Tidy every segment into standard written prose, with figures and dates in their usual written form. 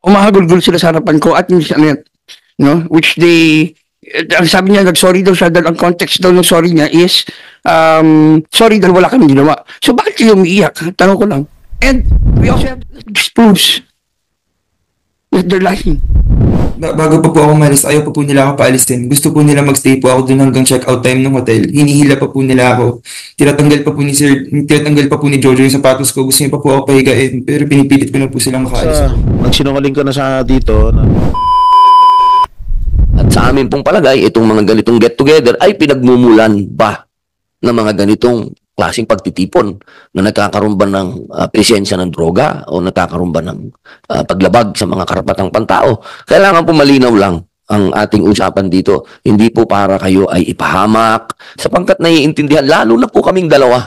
umahagulgol sila sa harapan ko at Miss Annette, no? Which they, ang sabi niya, nag-sorry daw siya dahil ang context daw ng sorry niya is, sorry dahil wala kami ginawa. So bakit kayo umiiyak? Tanong ko lang. And we also have this proofs that they're lying. Bago pa po ako umalis, ayaw pa po nila ako paalisin. Gusto po nila magstay po ako dun hanggang check-out time ng hotel. Hinihila pa po nila ako. Tinatanggal pa po ni Jojo yung sapatos ko. Gusto niya pa po ako pahigain. Pero pinipilit ko na po silang makaalis. Nagsinungaling ka na sa dito. At sa amin pong palagay, itong mga ganitong get-together ay pinagmumulan ba ng mga ganitong klaseng pagtitipon na nagkakaroon ba ng presensya ng droga o nagkakaroon ba ng paglabag sa mga karapatang pantao. Kailangan po malinaw lang ang ating usapan dito. Hindi po para kayo ay ipahamak sapagkat naiintindihan, lalo na po kaming dalawa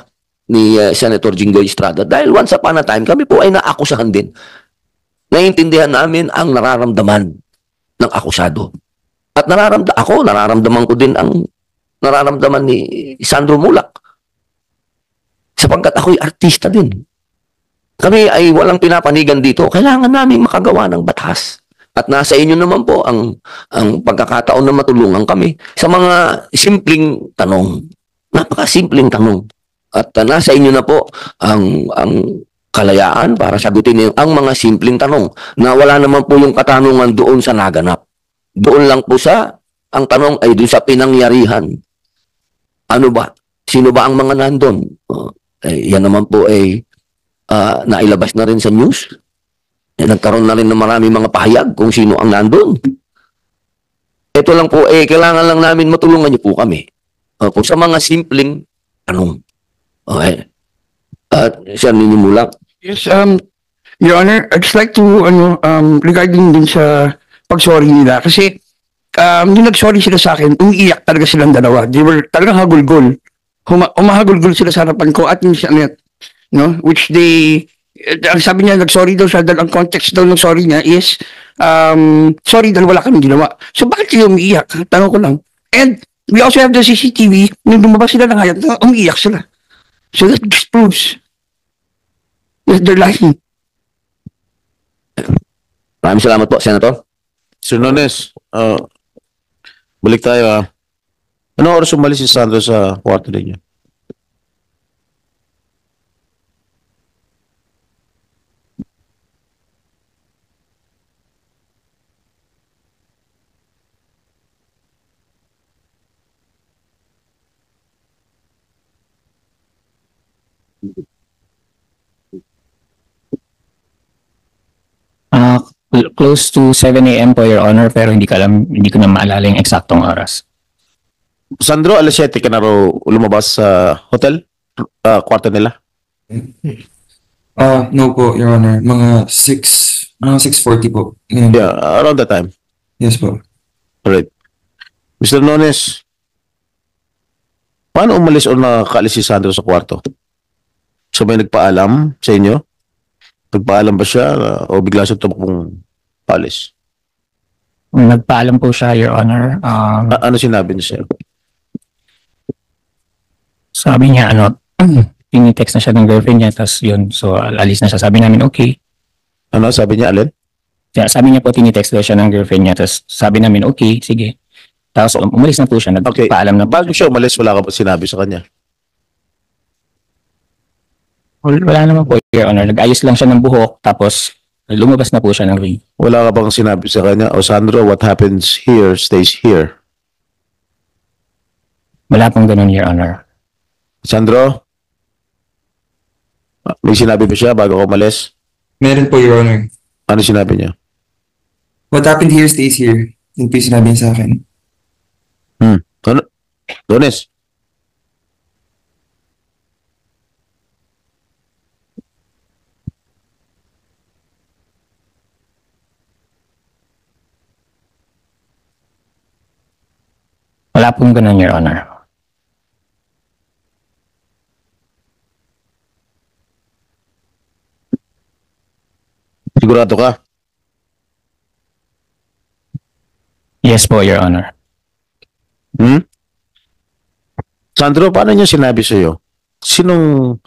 ni Senator Jinggoy Estrada dahil once upon a time kami po ay naakusahan din. Naiintindihan namin ang nararamdaman ng akusado. At nararamdaman ko din ang nararamdaman ni Sandro Mulak. Sapagkat ako'y artista din. Kami ay walang pinapanigan dito. Kailangan namin makagawa ng batas. At nasa inyo naman po ang pagkakataon na matulungan kami sa mga simpleng tanong. Napakasimpleng tanong. At nasa inyo na po ang kalayaan para sagutin ang mga simpleng tanong na wala naman po yung katanungan doon sa naganap. Doon lang po ang tanong ay doon sa pinangyarihan. Ano ba? Sino ba ang mga nandun? Yan naman po ay nailabas na rin sa news. Nagkaroon na rin ng maraming mga pahayag kung sino ang nandun. Ito lang po, kailangan lang namin matulungan niyo po kami. Kung sa mga simpleng tanong. Okay. Siya ninyo Mulak. Yes, Your Honor, I'd just like to, regarding din sa pag-sorry nila. Kasi, nung nag-sorry sila sa akin, umiiyak talaga silang dalawa. They were talagang hagulgol. Umahagulgol sila sa harapan ko at Miss Annette, no? Which they, ang sabi niya, nag-sorry daw siya dahil ang context daw ng sorry niya is, sorry dahil wala kami ginawa. So bakit kayo umiiyak? Tanong ko lang. And we also have the CCTV, nung lumabas sila ng hayat, umiiyak sila. So that just proves that they're lying. Maraming salamat po, Senator. Sir Nones, balik tayo. Anong oras umalis si Sandro sa kwarto ninyo? Close to 7 a.m. po, Your Honor, pero hindi ko na maalala yung eksaktong oras. Sandro, alas 7 ka na raw lumabas sa hotel? Kwarto nila? No po, Your Honor. Mga 6:40 po. Yeah, around that time. Yes po. Alright. Mr. Nones, paano umalis o nakaalis si Sandro sa kwarto? So may nagpaalam sa inyo? Nagpaalam ba siya o bigla siya tumakbong paalis? Nagpaalam po siya, Your Honor. Ano sinabi niya sa'yo? Sabi niya, tinitext na siya ng girlfriend niya, tapos yun, so alis na siya. Sabi namin, okay. Ano? Sabi niya, alin? Sabi niya po, tinitext daw siya ng girlfriend niya, tapos sabi namin, okay, sige. Tapos umalis na po siya, nagpaalam na po. Bago siya umalis, wala ka pa sinabi sa kanya? Wala naman po, Your Honor. Nag-ayos lang siya ng buhok, tapos lumabas na po siya ng ring. Wala ka bang sinabi sa kanya, O Sandro, what happens here stays here? Wala pong ganun, Your Honor. Sandro? May sinabi ba siya bago ka umalis? Meron po, Your Honor. Ano sinabi niya? What happened here stays here. Yun po yung sinabi niya sa akin. Ano? Dones? Wala pong ganun, Your Honor. Sigurado ka? Yes po, Your Honor. Sandro, paano niya sinabi sa'yo? Sinong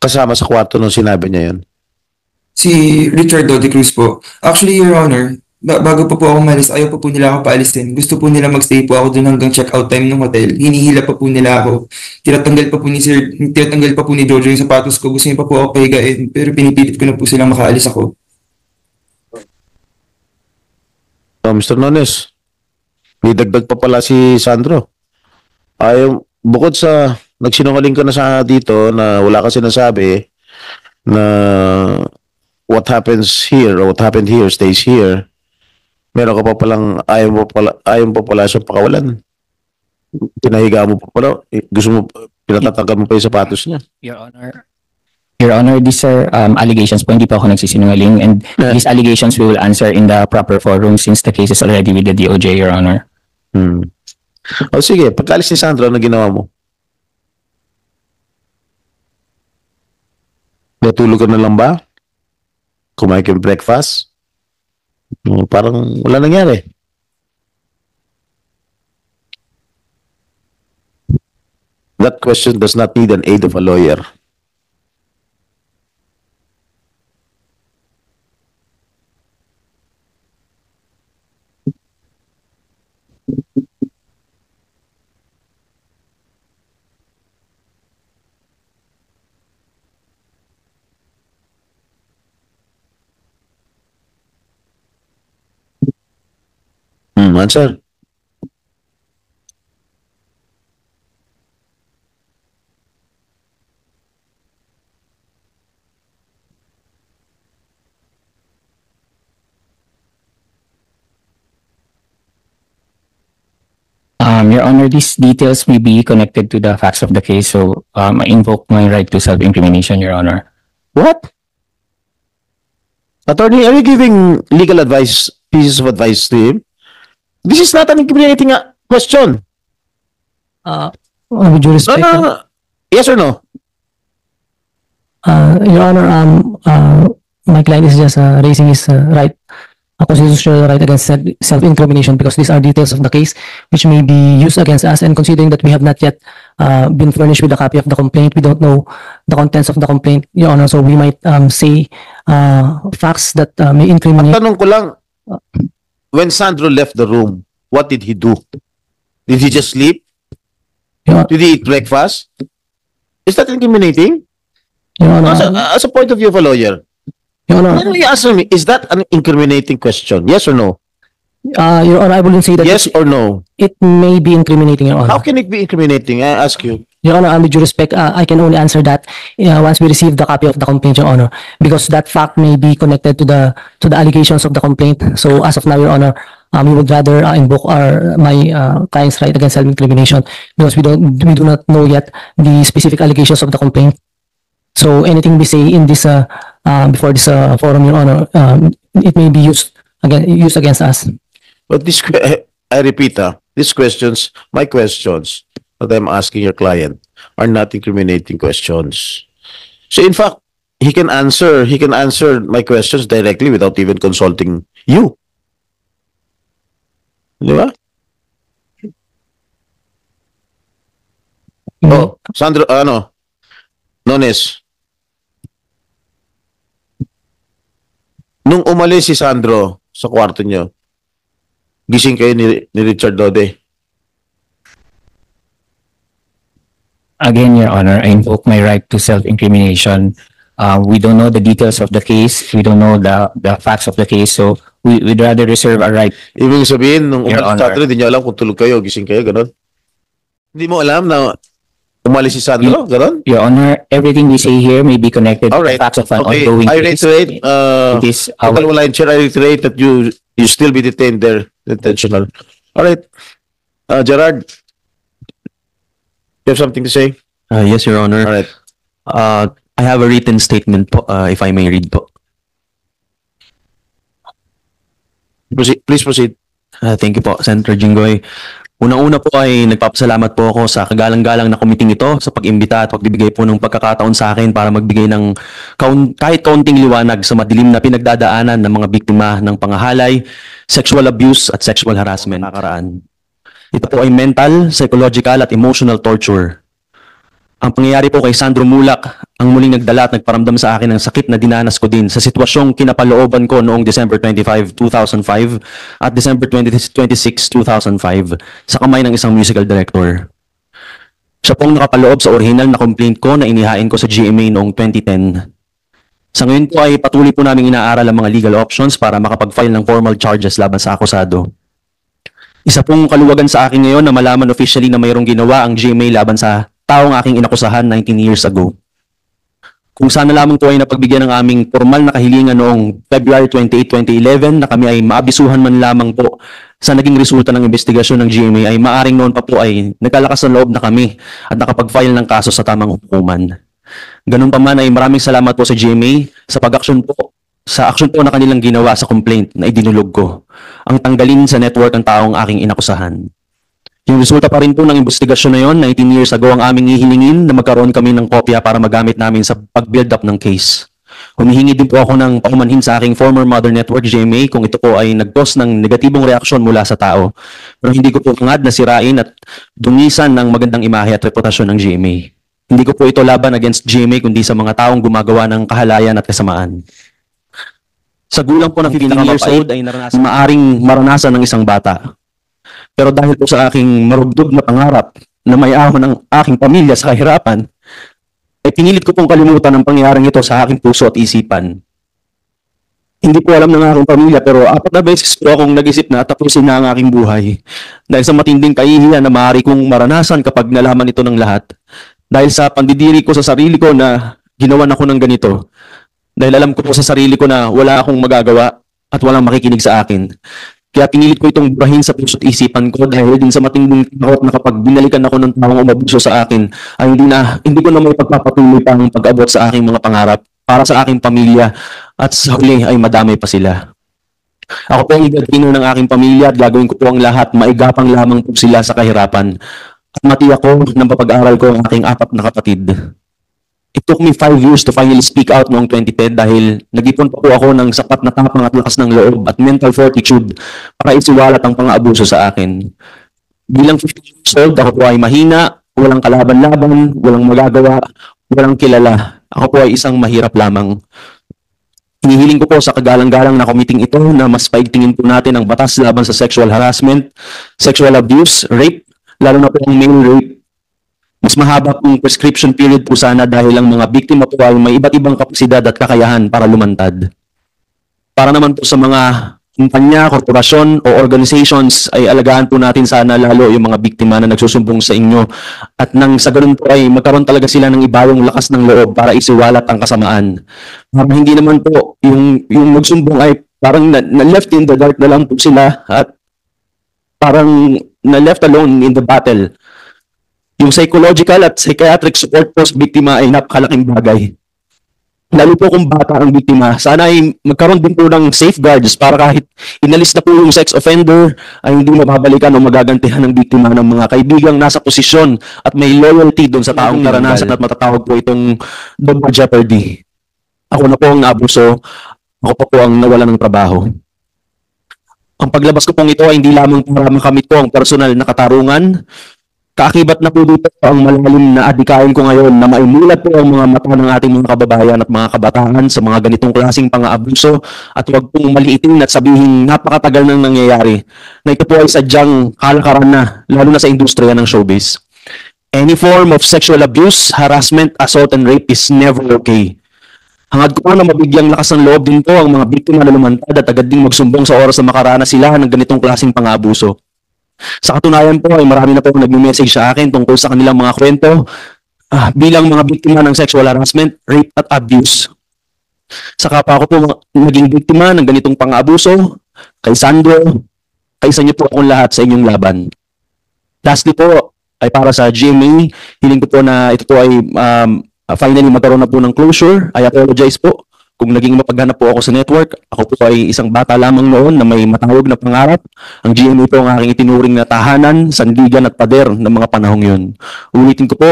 kasama sa kwarto nung sinabi niya yun? Si Richard Dode Cruz po. Actually, Your Honor, bago pa po ako umalis, ayaw pa po nila ako paalisin. Gusto po nila magstay po ako dun hanggang check-out time ng hotel. Hinihila pa po nila ako. Tinatanggal pa po ni Jojo yung sapatos ko. Gusto niya pa po ako pahigain. Pero pinipilit ko na po silang makaalis ako. Mr. Nones, may dagdag pa pala si Sandro. Bukod sa nagsinungaling ka na sa dito na wala ka sinasabi na what happens here or what happened here stays here, meron ka pa palang ayaw pa pala sa pakawalan. Pinahiga mo pa pala. Gusto mo, pinatatanggal mo pa yung sapatos niya. Your Honor, these are allegations po, hindi pa ako nagsisinungaling, and these allegations we will answer in the proper forum since the case is already with the DOJ, Your Honor. O sige, pagkalis ni Sandro, ano ginawa mo? Natulog ka na lang ba? Kumain ka ng breakfast? Parang wala nangyari. That question does not need an aid of a lawyer. Answer. Your Honor, these details may be connected to the facts of the case, so I invoke my right to self-incrimination, Your Honor. What? Attorney, are you giving legal advice, pieces of advice to him? This is not an incriminating question. With due respect, No. Yes or no? Your Honor, my client is just raising his right, a constitutional right against self-incrimination, because these are details of the case which may be used against us, and considering that we have not yet been furnished with a copy of the complaint, we don't know the contents of the complaint, Your Honor, so we might say facts that may incriminate. Tanong ko lang, when Sandro left the room, what did he do? Did he just sleep? Your Did he eat breakfast? Is that incriminating? Honor, As a point of view of a lawyer, Your Honor, why don't you answer me? Is that an incriminating question? Yes or no? Your Honor, I wouldn't say that Yes or no? it may be incriminating, Your Honor. How can it be incriminating? I ask you. Your Honor, with due respect, I can only answer that once we receive the copy of the complaint, Your Honor, because that fact may be connected to the allegations of the complaint. So as of now, Your Honor, we would rather invoke my client's right against self-incrimination, because we do not know yet the specific allegations of the complaint. So anything we say in this before this forum, Your Honor, it may be used against us. But I repeat, these questions, my questions that I'm asking your client are not incriminating questions. So in fact, he can answer my questions directly without even consulting you. Di ba? Oh, Sandro, Nones. Nung umalis si Sandro sa kwarto niyo, gising kayo ni Richard Dode. Again, Your Honor, I invoke my right to self-incrimination. We don't know the details of the case. We don't know the facts of the case. So we'd rather reserve our right. Ibig sabihin, nung Your umalis si Honor. Sandro, hindi niyo alam kung tulog kayo, gising kayo, gano'n? Hindi mo alam na umalis si Sandro, gano'n? Your Honor, everything we say here may be connected to the Alright. facts of an Okay, ongoing I case. reiterate, It is our Total Line Chair, I reiterate that you still be detained there, intentional. All right. Gerard, you have something to say? Yes, Your Honor. All right. I have a written statement po, if I may read po. Please proceed. Thank you po, Senator Jinggoy. Unang-una po ay nagpapasalamat po ako sa kagalang-galang na komiting ito sa pag-imbita at pagbibigay po ng pagkakataon sa akin para magbigay ng kahit kaunting liwanag sa madilim na pinagdadaanan ng mga biktima ng pangahalay, sexual abuse at sexual harassment nakaraan. Ito po ay mental, psychological at emotional torture. Ang pangyayari po kay Sandro Mulak ang muling nagdala at nagparamdam sa akin ng sakit na dinanas ko din sa sitwasyong kinapalooban ko noong December 25, 2005 at December 26, 2005 sa kamay ng isang musical director. Siya pong nakapaloob sa original na complaint ko na inihain ko sa GMA noong 2010. Sa ngayon po ay patuloy po namin inaaral ang mga legal options para makapag-file ng formal charges laban sa akusado. Isa pong kaluwagan sa akin ngayon na malaman officially na mayroong ginawa ang GMA laban sa taong aking inakusahan 19 years ago. Kung sana lamang po ay napagbigyan ng aming formal na kahilingan noong February 28, 2011 na kami ay maabisuhan man lamang po sa naging resulta ng investigasyon ng GMA ay maaring noon pa po ay nagkalakas ng loob na kami at nakapag-file ng kaso sa tamang hukuman. Ganun pa man ay maraming salamat po sa GMA sa pag-aksyon po sa aksyon po na kanilang ginawa sa complaint na idinulog ko ang tanggalin sa network ang taong aking inakusahan. Yung resulta pa rin po ng investigasyon na yon, 19 years ago ang aming hihilingin na magkaroon kami ng kopya para magamit namin sa pag-build up ng case. Humihingi din po ako ng paumanhin sa aking former mother network GMA kung ito po ay nag-cause ng negatibong reaksyon mula sa tao. Pero hindi ko po hangad na sirain at dungisan ng magandang imahe at reputasyon ng GMA. Hindi ko po ito laban against GMA kundi sa mga taong gumagawa ng kahalayan at kasamaan. Sa gulang po ng 15 years old ay maaring maranasan ng isang bata. Pero dahil po sa aking marugdog na pangarap na may ahon ng aking pamilya sa kahirapan, ay pinilit ko pong kalimutan ang pangyayaring ito sa aking puso at isipan. Hindi po alam ng aking pamilya pero 4 na beses po akong nag-isip na tapusin na ang aking buhay. Dahil sa matinding kahihiyan na maaari kong maranasan kapag nalaman ito ng lahat. Dahil sa pandidiri ko sa sarili ko na ginawan ako ng ganito. Dahil alam ko po sa sarili ko na wala akong magagawa at walang makikinig sa akin. Kaya pinilit ko itong burahin sa puso't isipan ko dahil din sa matinding takot na kapag binalikan ako ng taong umabuso sa akin ay hindi ko na may pagpapatuloy pa ang pag-abot sa aking mga pangarap para sa aking pamilya at sa huli ay madamay pa sila. Ako po ang breadwinner ng aking pamilya at gagawin ko po ang lahat, maigapang lamang po sila sa kahirapan at matiyak ko ng papag-aral ko ang aking 4 na kapatid. It took me 5 years to finally speak out noong 2010 dahil nag-ipon pa po ako ng sapat na tapang at lakas ng loob at mental fortitude para isiwalat ang pang-aabuso sa akin. Bilang 50 years old, ako po ay mahina, walang kalaban-laban, walang magagawa, walang kilala. Ako po ay isang mahirap lamang. Hinihiling ko po sa kagalang-galang na committing ito na mas paigtingin po natin ang batas laban sa sexual harassment, sexual abuse, rape, lalo na po ang male rape. Mas mahaba pong prescription period po sana dahil ang mga biktima po ay may iba't ibang kapasidad at kakayahan para lumantad. Para naman po sa mga kumpanya, korporasyon o organizations ay alagaan po natin sana lalo yung mga biktima na nagsusumbong sa inyo at nang sa ganun po ay magkaroon talaga sila ng ibawang lakas ng loob para isiwalat ang kasamaan. Para hindi naman po yung nagsumbong ay parang na left in the dark na lang po sila at parang na left alone in the battle. Yung psychological at psychiatric support po sa biktima ay napakalaking bagay. Lalo po kung bata ang biktima, sana ay magkaroon din po ng safeguards para kahit inalis na po yung sex offender ay hindi mababalikan o magagantihan ng biktima ng mga kaibigang nasa posisyon at may loyalty doon sa taong naranasan at matatawag po itong double jeopardy. Ako na po ang naabuso, ako pa po ang nawala ng trabaho. Ang paglabas ko pong ito ay hindi lamang para makamit ko ang personal na katarungan. Kaakibat na po dito ang malalim na adikain ko ngayon na maimulat po ang mga mata ng ating mga kababayan at mga kabataan sa mga ganitong klaseng pang-aabuso at huwag pong maliitin at sabihin napakatagal nang nangyayari na ito po ay sadyang kalakaran na lalo na sa industriya ng showbiz. Any form of sexual abuse, harassment, assault, and rape is never okay. Hangad ko pa na mabigyang lakas ng loob din po ang mga biktima na lumantad at agad ding magsumbong sa oras na makaranas sila ng ganitong klaseng pang-aabuso. Sa katunayan po ay marami na po nagme-message sa akin tungkol sa kanilang mga kwento bilang mga biktima ng sexual harassment, rape at abuse. Saka pa ako po naging biktima ng ganitong pang-aabuso kay Sandro, kaysa niyo po akong lahat sa inyong laban. Lastly po ay para sa GMA, hiling ko po na ito po ay finally magkaroon na po ng closure. I apologize po kung naging mapaghanap po ako sa network. Ako po ay isang bata lamang noon na may matawag na pangarap. Ang GMA po ang aking itinuring na tahanan, sandigan at pader ng mga panahong yun. Ulitin ko po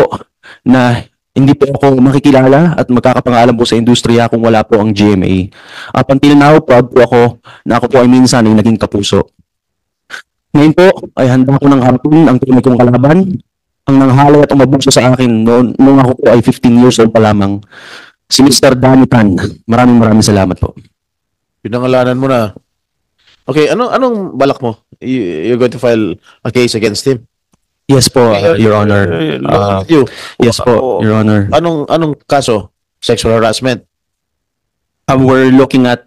na hindi po ako makikilala at magkakapangalan po sa industriya kung wala po ang GMA. Up until now, proud po ako na ako po ay minsan ay naging kapuso. Ngayon po ay handa ko ng harapin ang tunay kong kalaban, ang nanghalay at umabuso sa akin noong ako po ay 15 years old pa lamang. Si Mr. Danny Tan. Maraming salamat po. Pinangalanan mo na. Okay, anong balak mo? You're going to file a case against him? Yes po, Your Honor. You. Yes po, Your Honor. Anong kaso? Sexual harassment? We're looking at,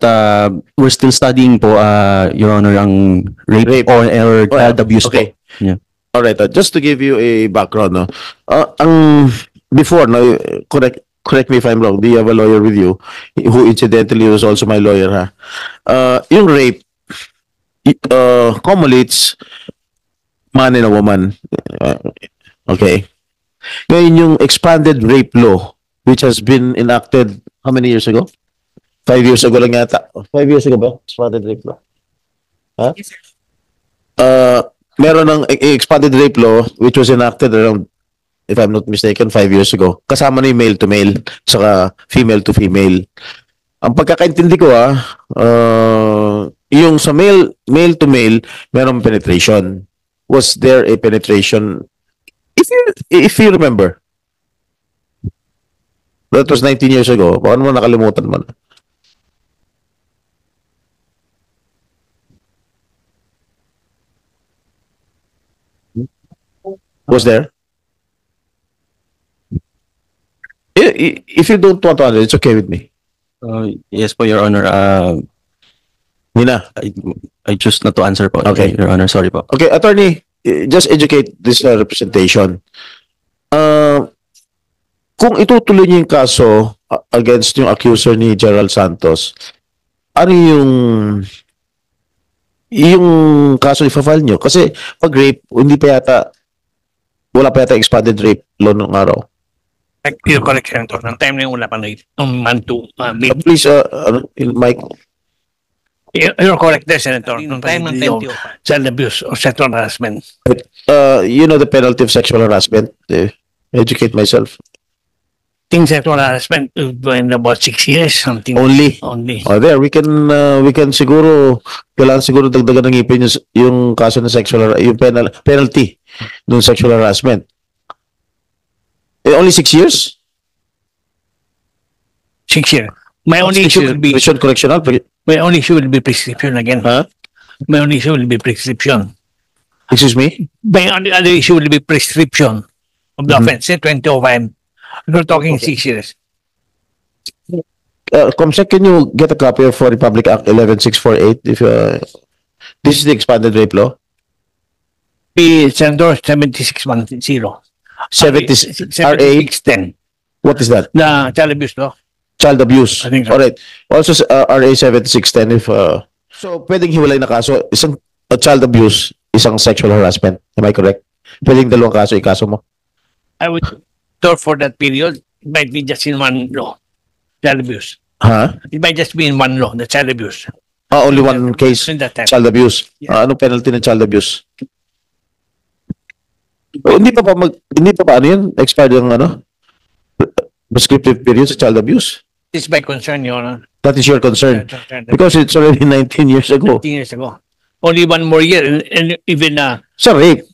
we're still studying po, Your Honor, ang rape or child abuse okay. po. Yeah. All right. Just to give you a background, no. Before, no, correct me if I'm wrong. Do you have a lawyer with you who incidentally was also my lawyer, ha? Yung rape, commonly it's man and a woman. Okay. Ngayon yung expanded rape law, which has been enacted how many years ago? 5 years ago lang yata. 5 years ago ba? Expanded rape law. Ha? Meron ng expanded rape law which was enacted around, if I'm not mistaken, 5 years ago. Kasama na yung male to male, saka female to female. Ang pagkakaintindi ko yung sa male to male, merong penetration. Was there a penetration? If you remember, that was 19 years ago. Baka naman nakalimutan mo na. Was there? If you don't want to answer, it's okay with me. Yes po, Your Honor. Nina. I choose not to answer po. Okay. Your Honor, sorry po. Okay, attorney, just educate this representation. Kung itutuloy niyo yung kaso against yung accuser ni Gerald Santos, ano yung kaso i-file nyo? Kasi pag rape, wala pa yata expanded rape law nung araw. You're correct, Senator. Nang time na yung wala pa na Please, Mike. You're correct there, Senator. Nung time ng child abuse or sexual harassment. You know the penalty of sexual harassment. Educate myself. Think sexual harassment in about 6 years, something. Only. There, we can siguro, kailangan siguro dagdagan ng ipin yung kaso ng sexual, yung penalty ng sexual harassment. Only 6 years? 6 years. My only issue will be correctional. My only issue will be prescription again. Huh? My only issue will be prescription. Excuse me? My only other issue will be prescription of the offense. 2005. We're talking 6 years. Comsec, can you get a copy of Republic Act 11648? If this is the expanded rape law. Senator 7610. 76 RA. 610. What is that? The child abuse law. Child abuse. I think so. All right. Also, RA 7610. So, pwedeng hiwalay na kaso. Isang child abuse, isang sexual harassment. Am I correct? Pwedeng dalawang kaso ikaso mo. I would thought for that period, it might be just in one law, child abuse. Huh? It might just be in one law, the child abuse. Only one case, In that time. child abuse. Yeah. Anong penalty ng child abuse? Hindi pa ano yun? Expired yung prescriptive period sa child abuse? It's my concern, Your Honor. That is your concern. Because it's already 19 years ago. 15 years ago. Only one more year, and even Sa rape.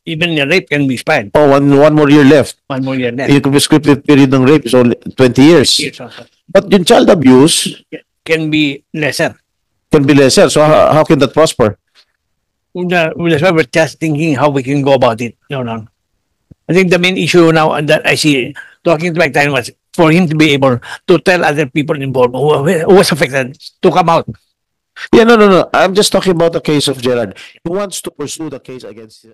even the rape can be expired. Oh, one more year left. 1 more year left. Yung prescriptive period ng rape is only 20 years. Years also. But yung child abuse Can be lesser. can be lesser. So how can that prosper? That's why we're just thinking how we can go about it, Your Honor. I think the main issue now that I see talking to Mike Tyson was for him to be able to tell other people involved who was affected to come out. Yeah, no. I'm just talking about the case of Gerard. He wants to pursue the case against